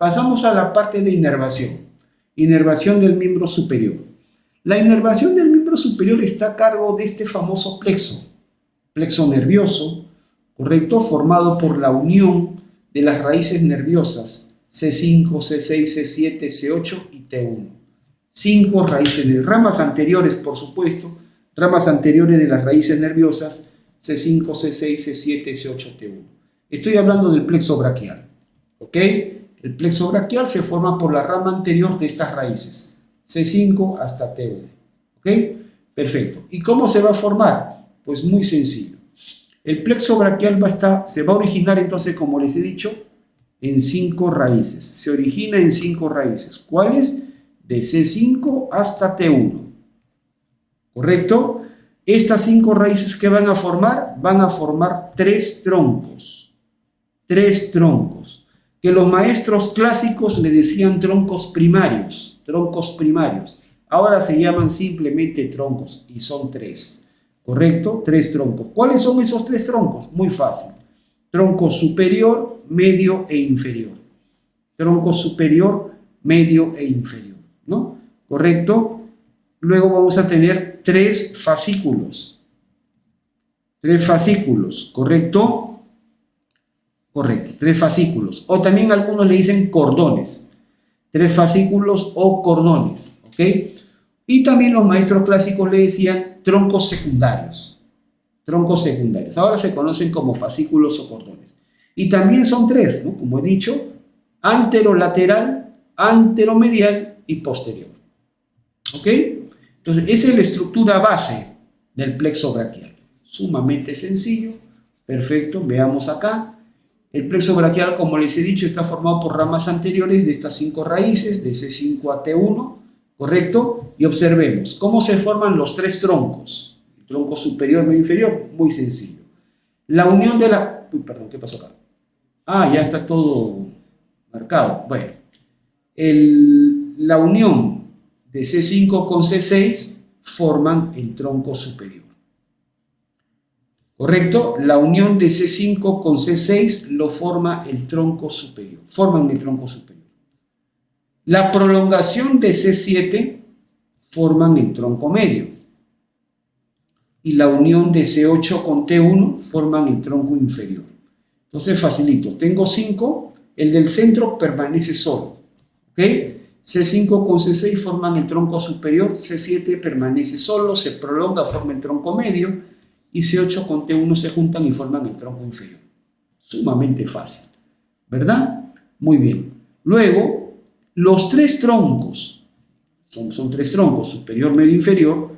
Pasamos a la parte de inervación. Inervación del miembro superior. La inervación del miembro superior está a cargo de este famoso plexo nervioso, ¿correcto? Formado por la unión de las raíces nerviosas C5, C6, C7, C8 y T1. 5 raíces de ramas anteriores, por supuesto, ramas anteriores de las raíces nerviosas C5, C6, C7, C8, T1. Estoy hablando del plexo braquial, ¿ok? El plexo braquial se forma por la rama anterior de estas raíces, C5 hasta T1, ¿ok? Perfecto. ¿Y cómo se va a formar? Pues muy sencillo. El plexo braquial se va a originar entonces, como les he dicho, en 5 raíces. Se origina en 5 raíces. ¿Cuáles? De C5 hasta T1. ¿Correcto? Estas 5 raíces que van a formar 3 troncos. 3 troncos. Que los maestros clásicos le decían troncos primarios. Troncos primarios. Ahora se llaman simplemente troncos y son 3. ¿Correcto? 3 troncos. ¿Cuáles son esos 3 troncos? Muy fácil. Tronco superior, medio e inferior. Tronco superior, medio e inferior, ¿no? ¿Correcto? Luego vamos a tener 3 fascículos. 3 fascículos, ¿correcto? Correcto, 3 fascículos. O también algunos le dicen cordones. 3 fascículos o cordones, ¿ok? Y también los maestros clásicos le decían troncos secundarios. Troncos secundarios. Ahora se conocen como fascículos o cordones. Y también son 3, ¿no? Como he dicho, anterolateral, anteromedial y posterior. ¿Ok? Entonces, esa es la estructura base del plexo braquial. Sumamente sencillo. Perfecto. Veamos acá. El plexo braquial, como les he dicho, está formado por ramas anteriores de estas 5 raíces, de C5 a T1. ¿Correcto? Y observemos cómo se forman los 3 troncos. El tronco superior, medio, inferior. Muy sencillo. La unión de la... Uy, perdón, ¿qué pasó acá? Ah, ya está todo marcado. Bueno, la unión de C5 con C6 forman el tronco superior. ¿Correcto? La unión de C5 con C6 lo forma el tronco superior. Forman el tronco superior. La prolongación de C7 forman el tronco medio. Y la unión de C8 con T1 forman el tronco inferior. Entonces facilito. Tengo 5. El del centro permanece solo. ¿Ok? C5 con C6 forman el tronco superior. C7 permanece solo, se prolonga, forma el tronco medio. Y C8 con T1 se juntan y forman el tronco inferior. Sumamente fácil. ¿Verdad? Muy bien. Luego, los 3 troncos, son 3 troncos, superior, medio, inferior,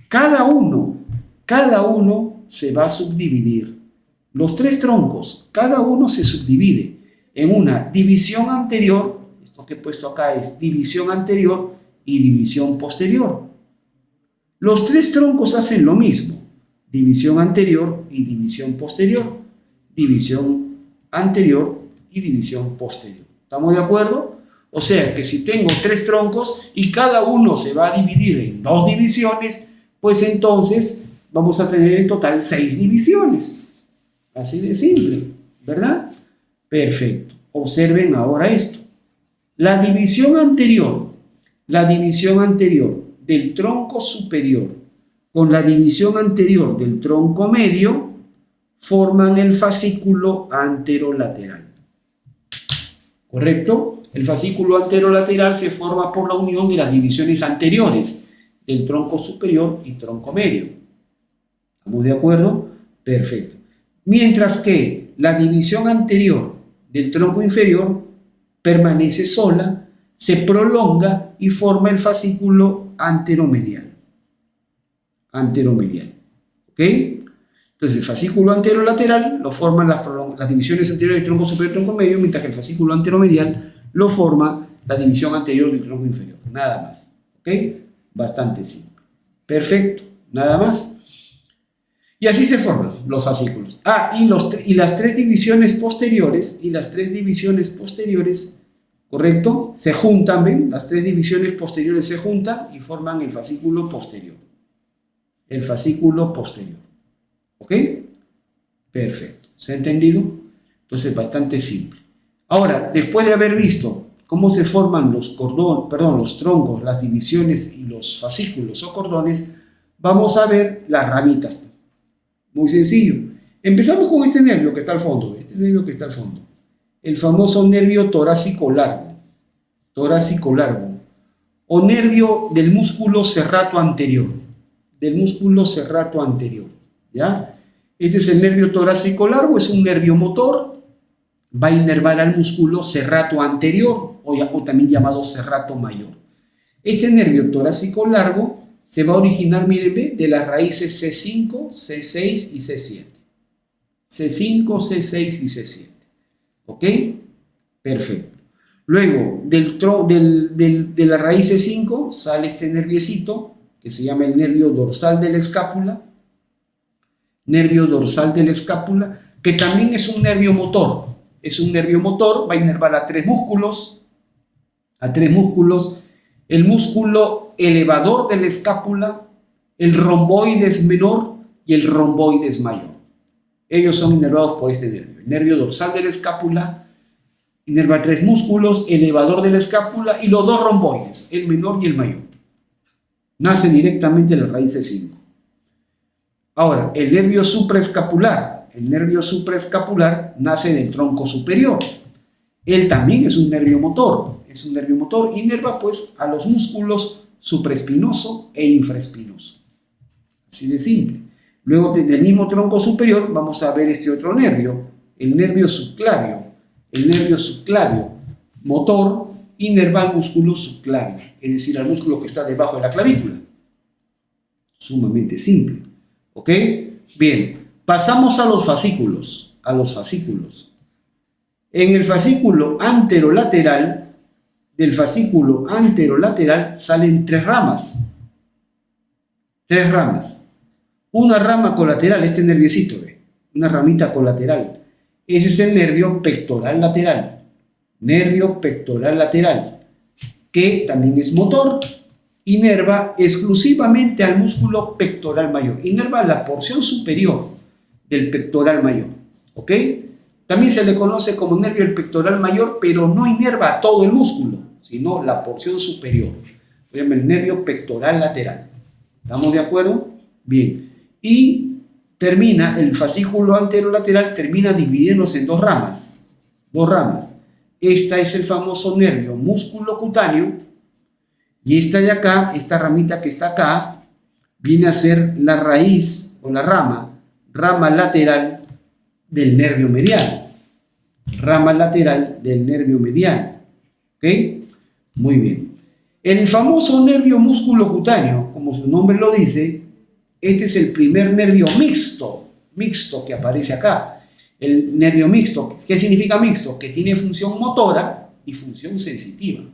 cada uno se va a subdividir. Los 3 troncos, cada uno se subdivide en una división anterior, esto que he puesto acá es división anterior y división posterior. Los 3 troncos hacen lo mismo, división anterior y división posterior, división anterior y división posterior. ¿Estamos de acuerdo? O sea que si tengo 3 troncos y cada uno se va a dividir en 2 divisiones, pues entonces vamos a tener en total 6 divisiones. Así de simple, ¿verdad? Perfecto. Observen ahora esto. La división anterior del tronco superior con la división anterior del tronco medio forman el fascículo anterolateral. ¿Correcto? El fascículo anterolateral se forma por la unión de las divisiones anteriores del tronco superior y tronco medio. ¿Estamos de acuerdo? Perfecto. Mientras que la división anterior del tronco inferior permanece sola, se prolonga y forma el fascículo anteromedial. Anteromedial. ¿Ok? Entonces el fascículo anterolateral lo forman las divisiones anteriores del tronco superior y tronco medio, mientras que el fascículo anteromedial lo forma la división anterior del tronco inferior. Nada más. ¿Ok? Bastante simple. Perfecto. Nada más. Y así se forman los fascículos. Y las 3 divisiones posteriores, ¿correcto? Se juntan, ¿ven? Las 3 divisiones posteriores se juntan y forman el fascículo posterior. El fascículo posterior. ¿Ok? Perfecto. ¿Se ha entendido? Entonces, bastante simple. Ahora, después de haber visto cómo se forman los troncos, las divisiones y los fascículos o cordones, vamos a ver las ramitas. Muy sencillo. Empezamos con este nervio que está al fondo, el famoso nervio torácico largo, o nervio del músculo serrato anterior, ¿ya? Este es el nervio torácico largo, es un nervio motor, va a inervar al músculo serrato anterior, o también llamado serrato mayor. Este nervio torácico largo se va a originar, mírenme, de las raíces C5, C6 y C7. C5, C6 y C7. ¿Ok? Perfecto. Luego, de la raíz C5 sale este nerviecito que se llama el nervio dorsal de la escápula. Que también es un nervio motor. Va a inervar a tres músculos. El músculo elevador de la escápula, el romboides menor y el romboides mayor. Ellos son inervados por este nervio. El nervio dorsal de la escápula inerva tres músculos, elevador de la escápula y los dos romboides, el menor y el mayor. Nace directamente de la raíz C5. Ahora, el nervio supraescapular nace del tronco superior. Él también es un nervio motor, inerva pues a los músculos supraespinoso e infraespinoso. Así de simple. Luego del mismo tronco superior vamos a ver este otro nervio, el nervio subclavio. Motor, inerva al músculo subclavio, es decir, al músculo que está debajo de la clavícula. Sumamente simple. ¿Ok? Bien, pasamos a los fascículos. En el fascículo anterolateral, salen tres ramas. Una rama colateral, este nerviecito, una ramita colateral. Ese es el nervio pectoral lateral, que también es motor, inerva exclusivamente al músculo pectoral mayor, inerva la porción superior del pectoral mayor, ¿ok? También se le conoce como nervio del pectoral mayor, pero no inerva a todo el músculo, sino la porción superior. Se llama el nervio pectoral lateral. ¿Estamos de acuerdo? Bien. Y el fascículo anterolateral termina dividiéndose en dos ramas. Esta es el famoso nervio músculo cutáneo, y esta de acá, esta ramita que está acá, viene a ser la raíz o la rama lateral del nervio medial. ¿Ok? Muy bien. El famoso nervio músculo cutáneo, como su nombre lo dice, este es el primer nervio mixto que aparece acá. El nervio mixto, ¿qué significa mixto? Que tiene función motora y función sensitiva.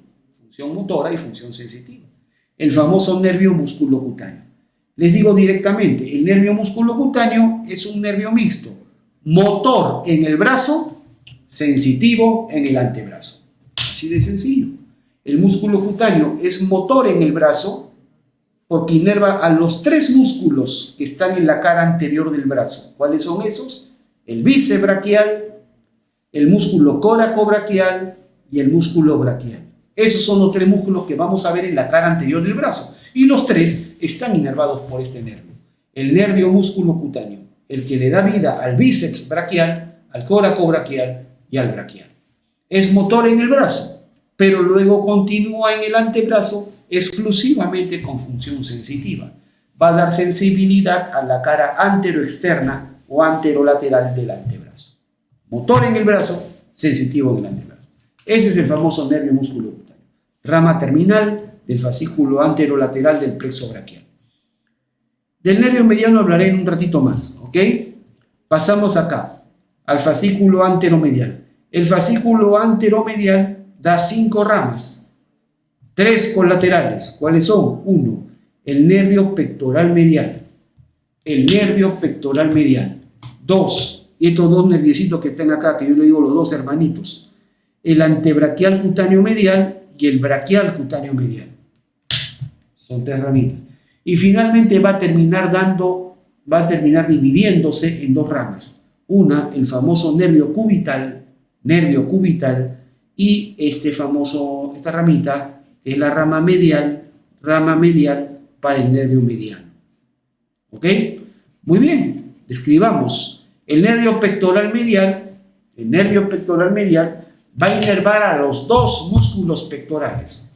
El famoso nervio músculo cutáneo. Les digo directamente, el nervio músculo cutáneo es un nervio mixto, motor en el brazo, sensitivo en el antebrazo. Así de sencillo. El músculo cutáneo es motor en el brazo porque inerva a los tres músculos que están en la cara anterior del brazo. ¿Cuáles son esos? El bíceps braquial, el músculo coracobraquial y el músculo braquial. Esos son los tres músculos que vamos a ver en la cara anterior del brazo. Y los tres están inervados por este nervio. El nervio músculo cutáneo, el que le da vida al bíceps braquial, al coracobraquial y al braquial. Es motor en el brazo, pero luego continúa en el antebrazo exclusivamente con función sensitiva. Va a dar sensibilidad a la cara anteroexterna o anterolateral del antebrazo. Motor en el brazo, sensitivo en el antebrazo. Ese es el famoso nervio músculo cutáneo. Rama terminal del fascículo anterolateral del plexo braquial. Del nervio mediano hablaré en un ratito más, ¿ok? Pasamos acá, al fascículo anteromedial. El fascículo anteromedial da 5 ramas, 3 colaterales. ¿Cuáles son? 1, el nervio pectoral medial. 2, y estos dos nerviecitos que están acá, que yo le digo los dos hermanitos, el antebraquial cutáneo medial y el braquial cutáneo medial. Son 3 ramitas. Y finalmente va a terminar dividiéndose en 2 ramas. Una, el famoso nervio cubital, y esta ramita es la rama medial para el nervio mediano. ¿Ok? Muy bien, describamos. El nervio pectoral medial va a inervar a los dos músculos pectorales,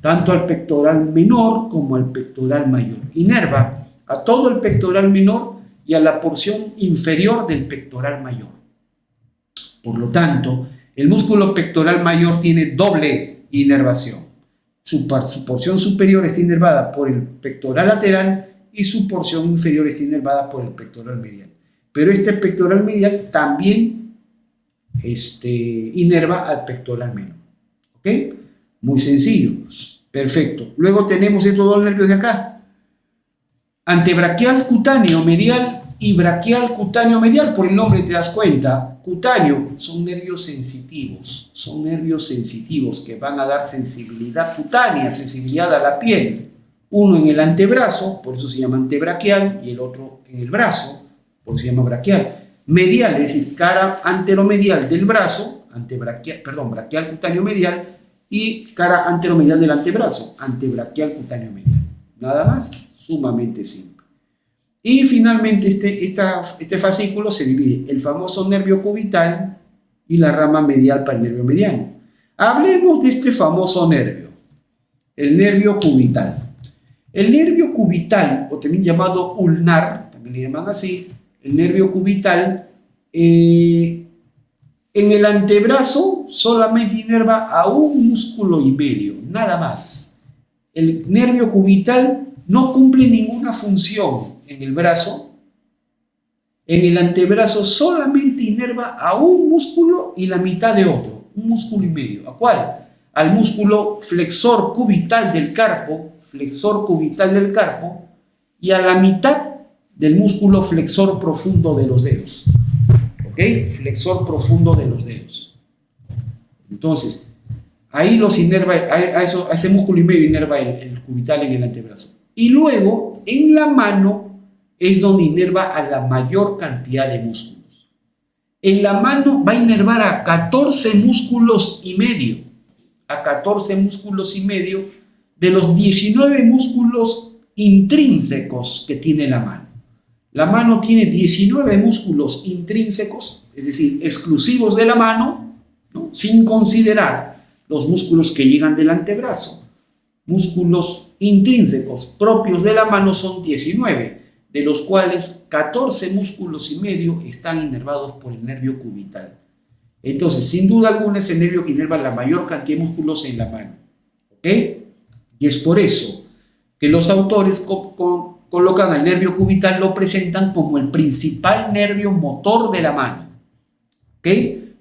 tanto al pectoral menor como al pectoral mayor. Inerva a todo el pectoral menor y a la porción inferior del pectoral mayor. Por lo tanto, el músculo pectoral mayor tiene doble inervación. Su porción superior está inervada por el pectoral lateral y su porción inferior está inervada por el pectoral medial. Pero este pectoral medial también inerva al pectoral menor. ¿Ok? Muy sencillo. Perfecto. Luego tenemos estos dos nervios de acá. Antebraquial cutáneo medial y braquial cutáneo medial. Por el nombre te das cuenta. Cutáneo son nervios sensitivos. Son nervios sensitivos que van a dar sensibilidad cutánea, sensibilidad a la piel. Uno en el antebrazo, por eso se llama antebraquial, y el otro en el brazo, por eso se llama braquial. Medial, es decir, cara anteromedial del brazo, braquial cutáneo medial, y cara anteromedial del antebrazo, antebraquial cutáneo medial. Nada más, sumamente simple. Y finalmente este fascículo se divide el famoso nervio cubital y la rama medial para el nervio mediano. Hablemos de este famoso nervio, el nervio cubital. El nervio cubital, o también llamado ulnar, también le llaman así, el nervio cubital, en el antebrazo solamente inerva a un músculo y medio, nada más. El nervio cubital no cumple ninguna función en el brazo. En el antebrazo solamente inerva a un músculo y la mitad de otro, un músculo y medio. ¿A cuál? Al músculo flexor cubital del carpo, y a la mitad del músculo flexor profundo de los dedos. ¿Ok? Flexor profundo de los dedos. Entonces, ahí los inerva, a ese músculo y medio inerva el cubital en el antebrazo. Y luego, en la mano, es donde inerva a la mayor cantidad de músculos. En la mano va a inervar a 14 músculos y medio. A 14 músculos y medio de los 19 músculos intrínsecos que tiene la mano. La mano tiene 19 músculos intrínsecos, es decir, exclusivos de la mano, ¿no? Sin considerar los músculos que llegan del antebrazo. Músculos intrínsecos propios de la mano son 19, de los cuales 14 músculos y medio están inervados por el nervio cubital. Entonces, sin duda alguna, es el nervio que inerva la mayor cantidad de músculos en la mano. ¿Ok? Y es por eso que los autores colocan al nervio cubital, lo presentan como el principal nervio motor de la mano. ¿Ok?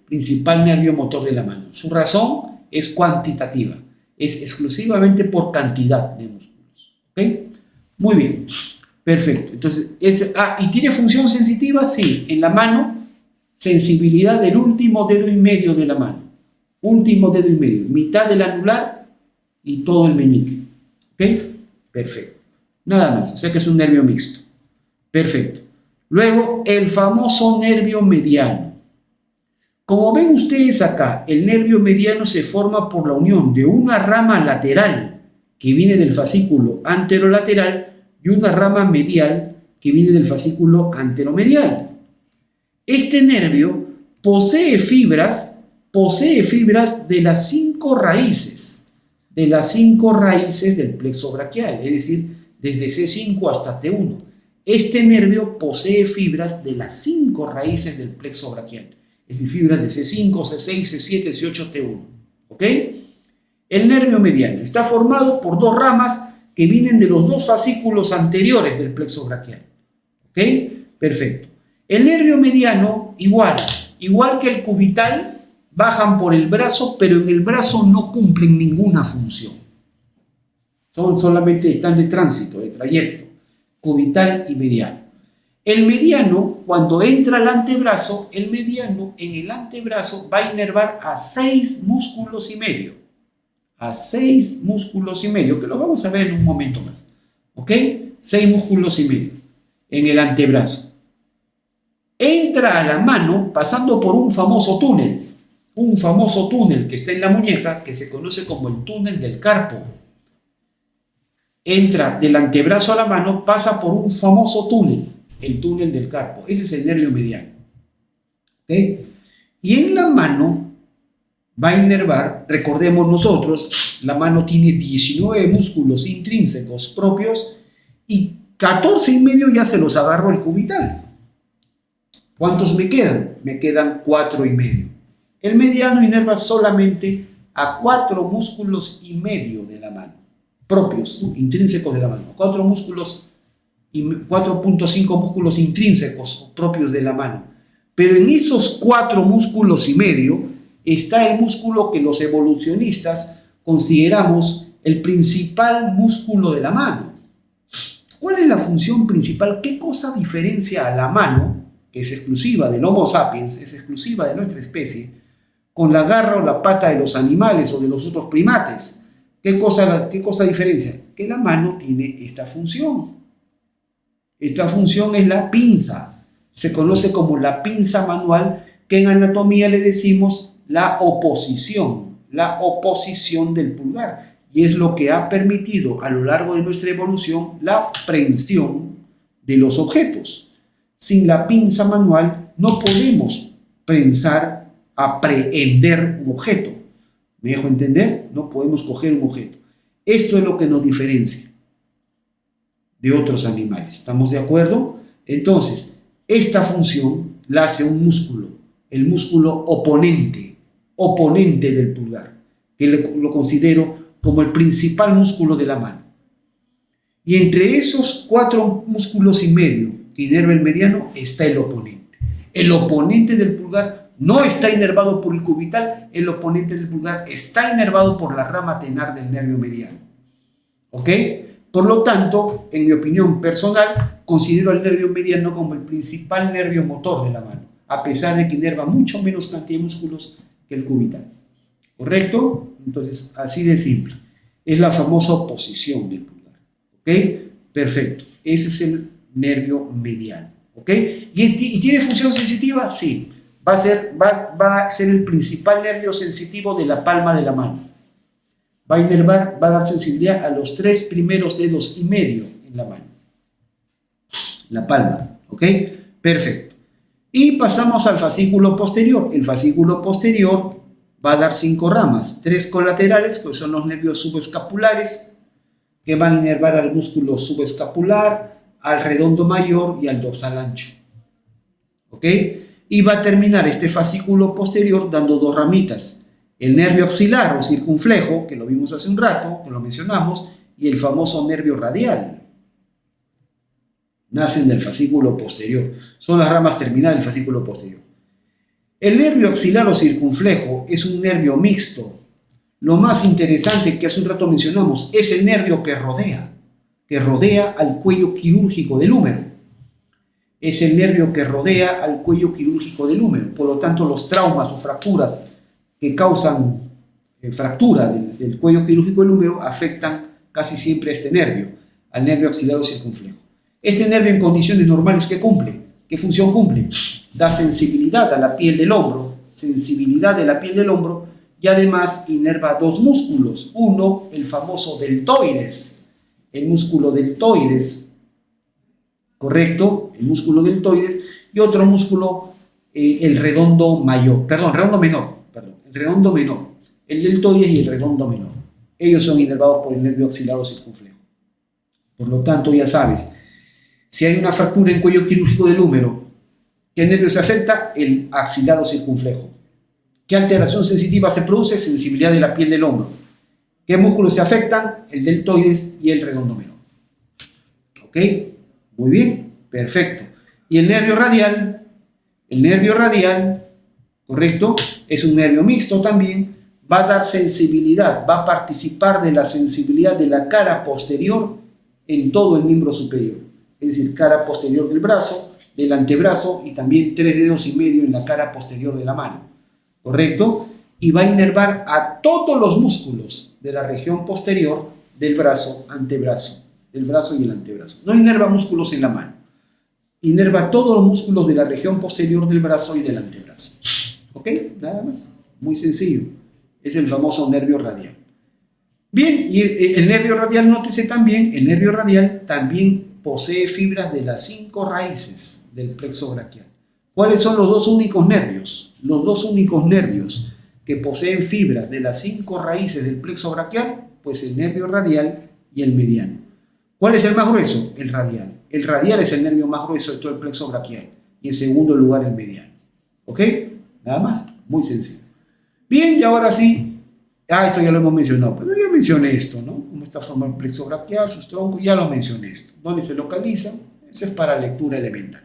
Principal nervio motor de la mano. Su razón es cuantitativa. Es exclusivamente por cantidad de músculos. ¿Ok? Muy bien. Perfecto. Entonces, ¿y tiene función sensitiva? Sí. En la mano, sensibilidad del último dedo y medio de la mano. Último dedo y medio. Mitad del anular y todo el meñique. ¿Ok? Perfecto. Nada más. O sea que es un nervio mixto. Perfecto. Luego, el famoso nervio mediano. Como ven ustedes acá, el nervio mediano se forma por la unión de una rama lateral que viene del fascículo anterolateral y una rama medial que viene del fascículo anteromedial. Este nervio posee fibras de las 5 raíces, del plexo braquial, es decir, desde C5 hasta T1. Este nervio posee fibras de las 5 raíces del plexo braquial, es decir, fibras de C5, C6, C7, C8, T1. ¿Ok? El nervio mediano está formado por 2 ramas que vienen de los 2 fascículos anteriores del plexo braquial. ¿Ok? Perfecto. El nervio mediano, igual que el cubital, bajan por el brazo, pero en el brazo no cumplen ninguna función. Solamente están de tránsito, de trayecto, cubital y mediano. El mediano, cuando entra al antebrazo, en el antebrazo va a inervar a 6 músculos y medio. A 6 músculos y medio, que lo vamos a ver en un momento más. ¿Ok? 6 músculos y medio en el antebrazo. Entra a la mano pasando por un famoso túnel. un famoso túnel que está en la muñeca, que se conoce como el túnel del carpo. Entra del antebrazo a la mano, pasa por un famoso túnel, el túnel del carpo. Ese es el nervio mediano. ¿Okay? Y en la mano va a inervar, recordemos nosotros, la mano tiene 19 músculos intrínsecos propios y 14 y medio ya se los agarró el cubital. ¿Cuántos me quedan? Me quedan 4 y medio. El mediano inerva solamente a 4 músculos y medio de la mano, propios, intrínsecos de la mano. 4 músculos y 4.5 músculos intrínsecos propios de la mano. Pero en esos 4 músculos y medio está el músculo que los evolucionistas consideramos el principal músculo de la mano. ¿Cuál es la función principal? ¿Qué cosa diferencia a la mano, que es exclusiva del Homo sapiens, es exclusiva de nuestra especie, con la garra o la pata de los animales o de los otros primates? ¿Qué cosa diferencia? Que la mano tiene esta función. Esta función es la pinza. Se conoce como la pinza manual, que en anatomía le decimos la oposición del pulgar. Y es lo que ha permitido a lo largo de nuestra evolución la prensión de los objetos. Sin la pinza manual no podemos prensar, aprehender un objeto. ¿Me dejo entender? No podemos coger un objeto. Esto es lo que nos diferencia de otros animales. ¿Estamos de acuerdo? Entonces, esta función la hace un músculo, el músculo oponente del pulgar, que lo considero como el principal músculo de la mano. Y entre esos 4 músculos y medio que inerva el mediano está el oponente. El oponente del pulgar no está inervado por el cubital, el oponente del pulgar está inervado por la rama tenar del nervio mediano. ¿Ok? Por lo tanto, en mi opinión personal, considero al nervio mediano como el principal nervio motor de la mano, a pesar de que inerva mucho menos cantidad de músculos que el cubital. ¿Correcto? Entonces, así de simple. Es la famosa oposición del pulgar. ¿Ok? Perfecto. Ese es el nervio mediano. ¿Ok? ¿Y tiene función sensitiva? Sí. Va a ser el principal nervio sensitivo de la palma de la mano. Va a inervar, va a dar sensibilidad a los 3 primeros dedos y medio en la mano. La palma. ¿Ok? Perfecto. Y pasamos al fascículo posterior. El fascículo posterior va a dar 5 ramas, 3 colaterales, que son los nervios subescapulares, que van a inervar al músculo subescapular, al redondo mayor y al dorsal ancho. ¿Ok? Y va a terminar este fascículo posterior dando 2 ramitas. El nervio axilar o circunflejo, que lo vimos hace un rato, que lo mencionamos, y el famoso nervio radial. Nacen del fascículo posterior. Son las ramas terminales del fascículo posterior. El nervio axilar o circunflejo es un nervio mixto. Lo más interesante que hace un rato mencionamos es el nervio que rodea al cuello quirúrgico del húmero. Es el nervio que rodea al cuello quirúrgico del húmero. Por lo tanto, los traumas o fracturas que causan fractura del cuello quirúrgico del húmero afectan casi siempre a este nervio, al nervio axilar o circunflejo. Este nervio en condiciones normales, ¿qué cumple? ¿Qué función cumple? Da sensibilidad a la piel del hombro, y además inerva 2 músculos. Uno, el famoso deltoides, el músculo deltoides, ¿correcto? El músculo deltoides, y otro músculo, el redondo menor, el deltoides y el redondo menor. Ellos son inervados por el nervio axilar o circunflejo. Por lo tanto, ya sabes, si hay una fractura en cuello quirúrgico del húmero, ¿qué nervio se afecta? El axilar o circunflejo. ¿Qué alteración sensitiva se produce? Sensibilidad de la piel del hombro. ¿Qué músculos se afectan? El deltoides y el redondo menor. ¿Ok? Muy bien, perfecto. Y el nervio radial, ¿correcto? Es un nervio mixto también, va a dar sensibilidad, va a participar de la sensibilidad de la cara posterior en todo el miembro superior. Es decir, cara posterior del brazo, del antebrazo y también 3 dedos y medio en la cara posterior de la mano. ¿Correcto? Y va a inervar a todos los músculos de la región posterior del brazo, antebrazo, del brazo y el antebrazo. No inerva músculos en la mano. Inerva todos los músculos de la región posterior del brazo y del antebrazo. ¿Ok? Nada más. Muy sencillo. Es el famoso nervio radial. Bien, y el nervio radial, nótese también, el nervio radial también posee fibras de las 5 raíces del plexo braquial. ¿Cuáles son los dos únicos nervios? Los dos únicos nervios que poseen fibras de las 5 raíces del plexo braquial, pues el nervio radial y el mediano. ¿Cuál es el más grueso? El radial. El radial es el nervio más grueso de todo el plexo braquial y en segundo lugar el mediano. ¿Ok? Nada más, muy sencillo. Bien, y ahora sí, esto ya lo hemos mencionado, pero ya mencioné esto, ¿no? Cómo está formado el plexo braquial, sus troncos, ya lo mencioné esto. ¿Dónde se localiza? Eso es para lectura elemental.